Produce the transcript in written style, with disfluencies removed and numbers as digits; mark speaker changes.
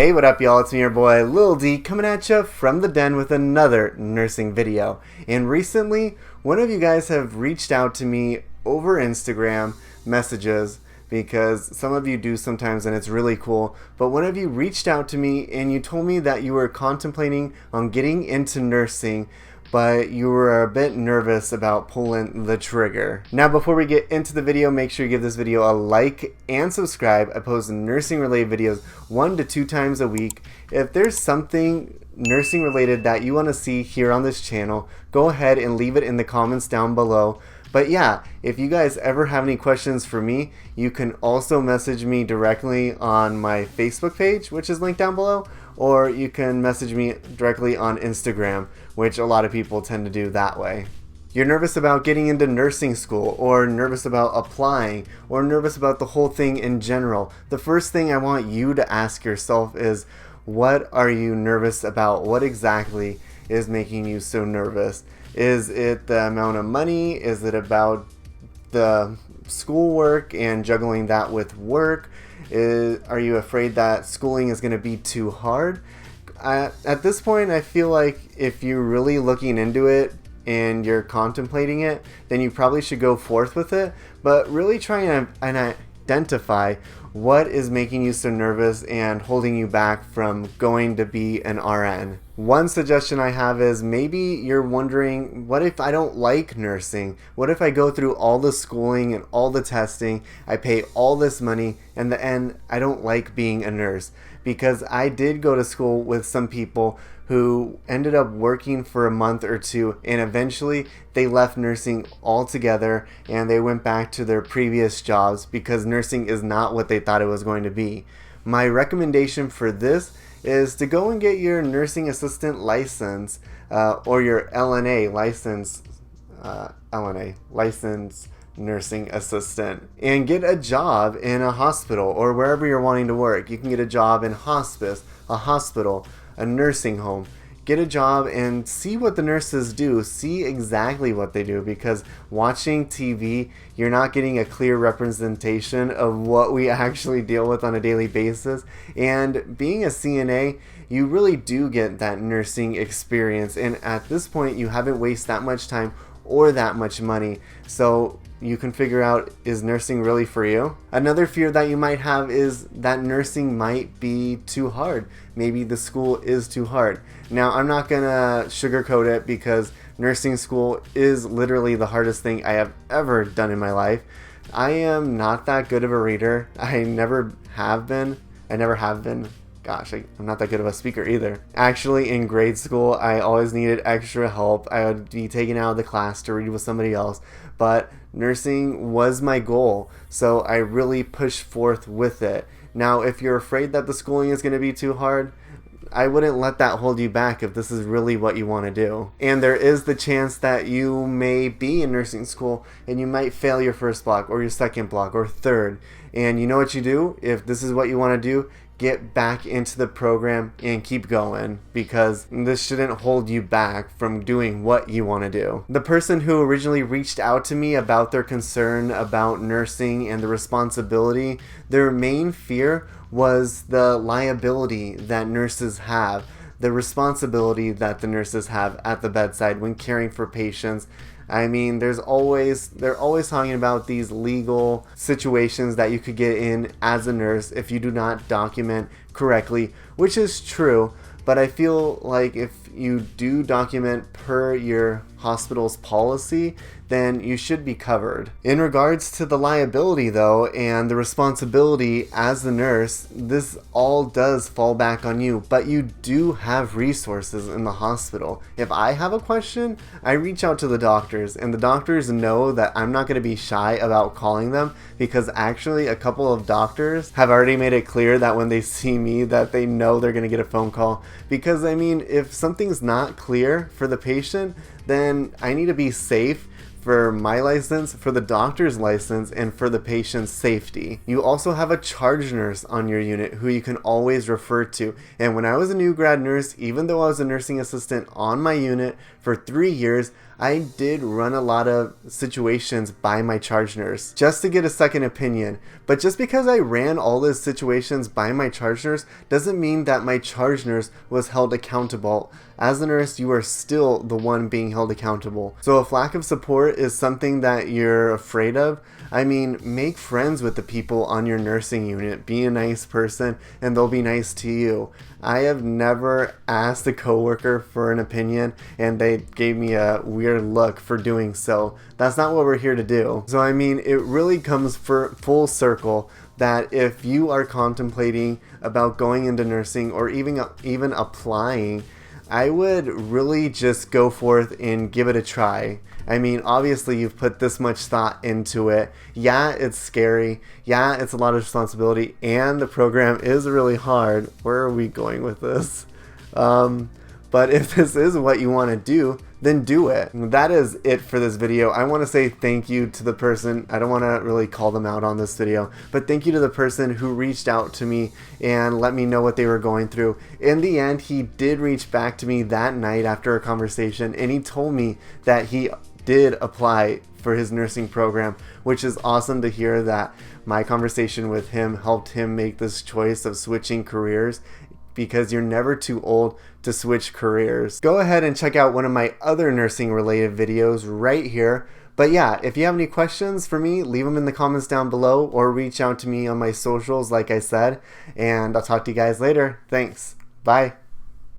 Speaker 1: Hey, what up y'all? It's me, your boy Lil D, coming at you from the den with another nursing video. And recently, one of you guys have reached out to me over Instagram messages, because some of you do sometimes and it's really cool, but one of you reached out to me and you told me that you were contemplating on getting into nursing, but you were a bit nervous about pulling the trigger. Now, before we get into the video, make sure you give this video a like and subscribe. I post nursing related videos 1 to 2 times a week. If there's something nursing related that you want to see here on this channel, go ahead and leave it in the comments down below. But yeah, if you guys ever have any questions for me, you can also message me directly on my Facebook page, which is linked down below, or you can message me directly on Instagram, which a lot of people tend to do that way. You're nervous about getting into nursing school, or nervous about applying, or nervous about the whole thing in general. The first thing I want you to ask yourself is, what are you nervous about? What exactly is making you so nervous? Is it the amount of money? Is it about the schoolwork and juggling that with work? Are you afraid that schooling is going to be too hard? At this point, I feel like if you're really looking into it and you're contemplating it, then you probably should go forth with it. But really try and identify what is making you so nervous and holding you back from going to be an RN. One suggestion I have is, maybe you're wondering, what if I don't like nursing? What if I go through all the schooling and all the testing, I pay all this money, and in the end I don't like being a nurse? Because I did go to school with some people who ended up working for a month or two, and eventually they left nursing altogether and they went back to their previous jobs because nursing is not what they thought it was going to be. My recommendation for this is to go and get your nursing assistant license, or your LNA license, licensed nursing assistant, and get a job in a hospital or wherever you're wanting to work. You can get a job in hospice, a hospital, a nursing home. Get a job and see what the nurses do. See exactly what they do, because watching TV, you're not getting a clear representation of what we actually deal with on a daily basis. And being a CNA, you really do get that nursing experience, and at this point you haven't wasted that much time or that much money, so you can figure out, is nursing really for you? Another fear that you might have is that nursing might be too hard. Maybe the school is too hard. Now, I'm not gonna sugarcoat it, because nursing school is literally the hardest thing I have ever done in my life. I am not that good of a reader. I never have been. Gosh, I'm not that good of a speaker either. Actually, in grade school, I always needed extra help. I would be taken out of the class to read with somebody else, but nursing was my goal, so I really pushed forth with it. Now, if you're afraid that the schooling is going to be too hard, I wouldn't let that hold you back if this is really what you want to do. And there is the chance that you may be in nursing school and you might fail your first block or your second block or third. And you know what you do? If this is what you want to do, get back into the program and keep going, because this shouldn't hold you back from doing what you want to do. The person who originally reached out to me about their concern about nursing and the responsibility, their main fear was the liability that nurses have, the responsibility that the nurses have at the bedside when caring for patients. I mean, they're always talking about these legal situations that you could get in as a nurse if you do not document correctly, which is true, but I feel like if you do document per your hospital's policy, then you should be covered. In regards to the liability though, and the responsibility as the nurse, this all does fall back on you, but you do have resources in the hospital. If I have a question, I reach out to the doctors, and the doctors know that I'm not going to be shy about calling them, because actually a couple of doctors have already made it clear that when they see me that they know they're going to get a phone call. Because I mean, if something's not clear for the patient, then I need to be safe for my license, for the doctor's license, and for the patient's safety. You also have a charge nurse on your unit who you can always refer to. And when I was a new grad nurse, even though I was a nursing assistant on my unit for 3 years, I did run a lot of situations by my charge nurse just to get a second opinion. But just because I ran all those situations by my charge nurse doesn't mean that my charge nurse was held accountable. As a nurse, you are still the one being held accountable. So if lack of support is something that you're afraid of, I mean, make friends with the people on your nursing unit. Be a nice person and they'll be nice to you. I have never asked a coworker for an opinion and they gave me a weird look for doing so. That's not what we're here to do. So I mean, it really comes for full circle that if you are contemplating about going into nursing or even applying, I would really just go forth and give it a try. I mean, obviously you've put this much thought into it. Yeah, it's scary. Yeah, it's a lot of responsibility. And the program is really hard. Where are we going with this? But if this is what you want to do, then do it. That is it for this video. I want to say thank you to the person. I don't want to really call them out on this video, but thank you to the person who reached out to me and let me know what they were going through. In the end, he did reach back to me that night after a conversation, and he told me that he did apply for his nursing program, which is awesome to hear that my conversation with him helped him make this choice of switching careers, because you're never too old to switch careers. Go ahead and check out one of my other nursing related videos right here. But yeah, if you have any questions for me, leave them in the comments down below or reach out to me on my socials like I said, and I'll talk to you guys later. Thanks. Bye.